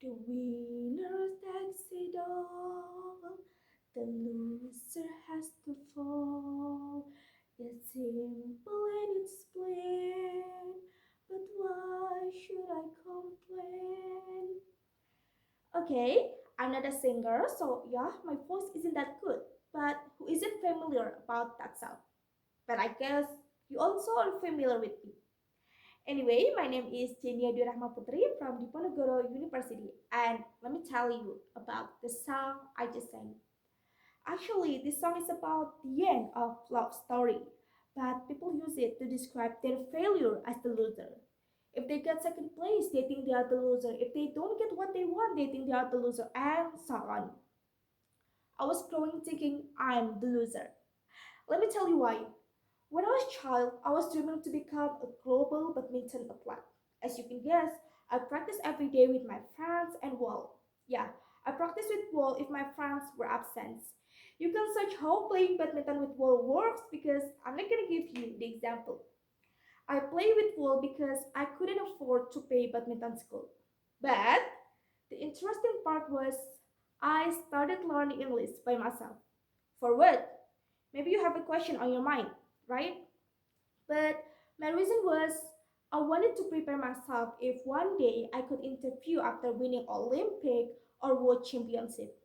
The winner takes it all. The loser has to fall. It's simple and it's plain. But why should I complain? Okay, I'm not a singer, so yeah, my voice isn't that good. But who isn't familiar about that sound? But I guess you also are familiar with me. Anyway, my name is Rahma Putri from Diponegoro University, and let me tell you about the song I just sang. Actually, this song is about the end of love story, but people use it to describe their failure as the loser. If they get second place, they think they are the loser. If they don't get what they want, they think they are the loser, and so on. I was growing thinking I'm the loser. Let me tell you why. When I was a child, I was dreaming to become a global badminton athlete. As you can guess, I practice every day with my friends and wall. Yeah, I practice with wall if my friends were absent. You can search how playing badminton with wall works because I'm not gonna give you the example. I play with wall because I couldn't afford to pay badminton school. But the interesting part was I started learning English by myself. For what? Maybe you have a question on your mind, right? But my reason was I wanted to prepare myself if one day I could interview after winning Olympic or World Championship.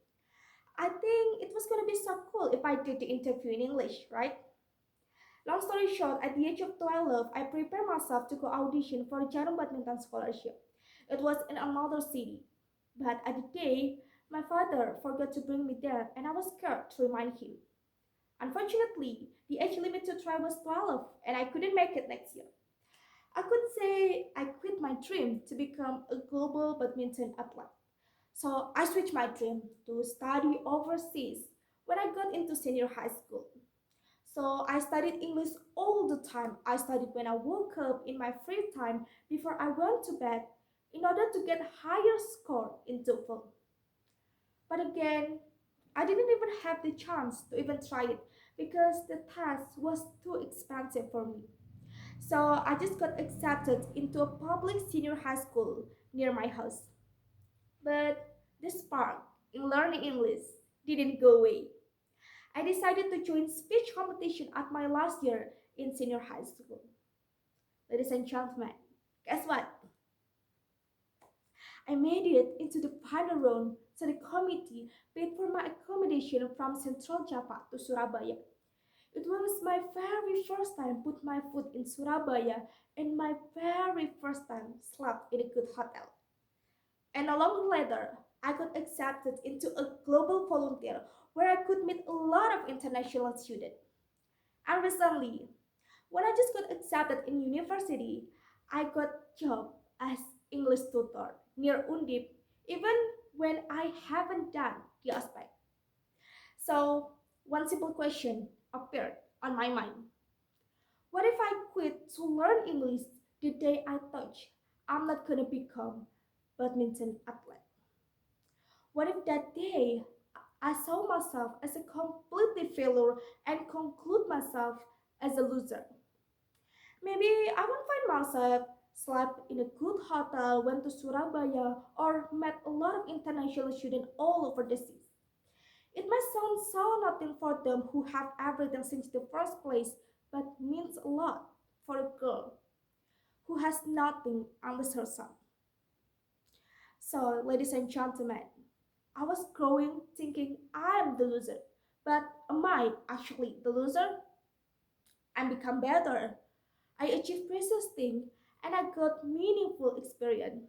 I think it was gonna be so cool if I did the interview in English, right? Long story short, at the age of 12, I prepared myself to go audition for a Jarum Badminton scholarship. It was in another city. But at the day, my father forgot to bring me there and I was scared to remind him. Unfortunately, the age limit to try was 12 and I couldn't make it next year. I could say I quit my dream to become a global badminton athlete. So I switched my dream to study overseas when I got into senior high school. So I studied English all the time. I studied when I woke up in my free time before I went to bed in order to get higher score in TOEFL. But again, I didn't even have the chance to even try it because the test was too expensive for me. So I just got accepted into a public senior high school near my house. But the spark in learning English didn't go away. I decided to join speech competition at my last year in senior high school. Ladies and gentlemen, guess what? I made it into the final round, so the committee paid for my accommodation from Central Java to Surabaya. It was my very first time put my foot in Surabaya and my very first time slept in a good hotel. And a long later, I got accepted into a global volunteer where I could meet a lot of international students. And recently, when I just got accepted in university, I got job as English tutor near Undip even when I haven't done the aspect. So, one simple question appeared on my mind. What if I quit to learn English the day I touch I'm not gonna become badminton athlete? What if that day I saw myself as a completely failure and conclude myself as a loser? Maybe I won't find myself slept in a good hotel, went to Surabaya, or met a lot of international students all over the seas. It might sound so nothing for them who have everything since the first place, but means a lot for a girl who has nothing unless herself. So, ladies and gentlemen, I was growing thinking I'm the loser. But am I actually the loser? I become better. I achieved precious things and I got meaningful experience.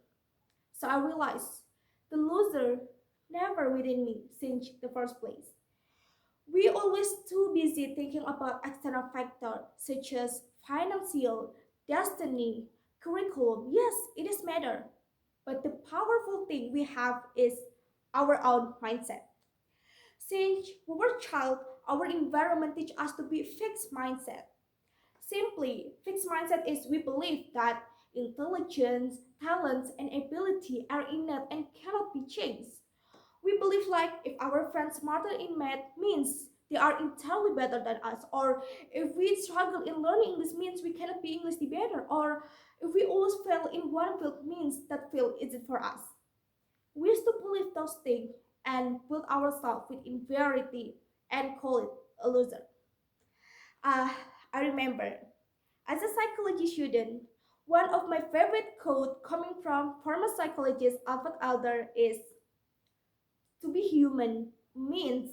So I realized the loser never within me since the first place. We always too busy thinking about external factors such as financial, destiny, curriculum. Yes, it is matter. But the powerful thing we have is our own mindset. Since we were child, our environment teach us to be fixed mindset. Simply, fixed mindset is we believe that intelligence, talents, and ability are innate and cannot be changed. We believe like if our friends smarter in math means they are entirely better than us, or if we struggle in learning English means we cannot be English the better, or if we always fail in one field means that field isn't for us. those things and put ourselves with inferiority and call it a loser. Ah, I remember, as a psychology student, one of my favorite quotes coming from former psychologist Albert Elder is, to be human means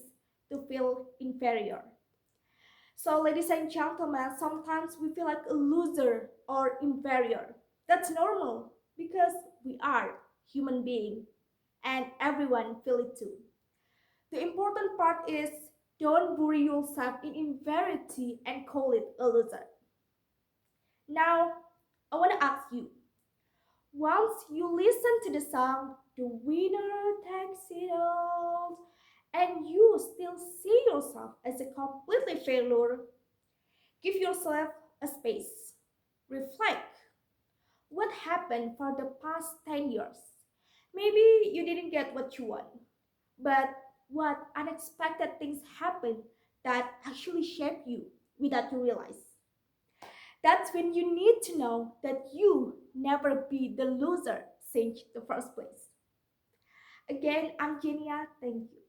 to feel inferior. So, ladies and gentlemen, sometimes we feel like a loser or inferior. That's normal because we are human beings and everyone feel it too. The important part is don't bury yourself in inferiority and call it a loser. Now, I want to ask you, once you listen to the song, The Winner Takes It All, and you still see yourself as a completely failure, give yourself a space. Reflect. What happened for the past 10 years? Maybe you didn't get what you want, but what unexpected things happened that actually shaped you without you realize? That's when you need to know that you never be the loser since the first place. Again, I'm Genia. Thank you.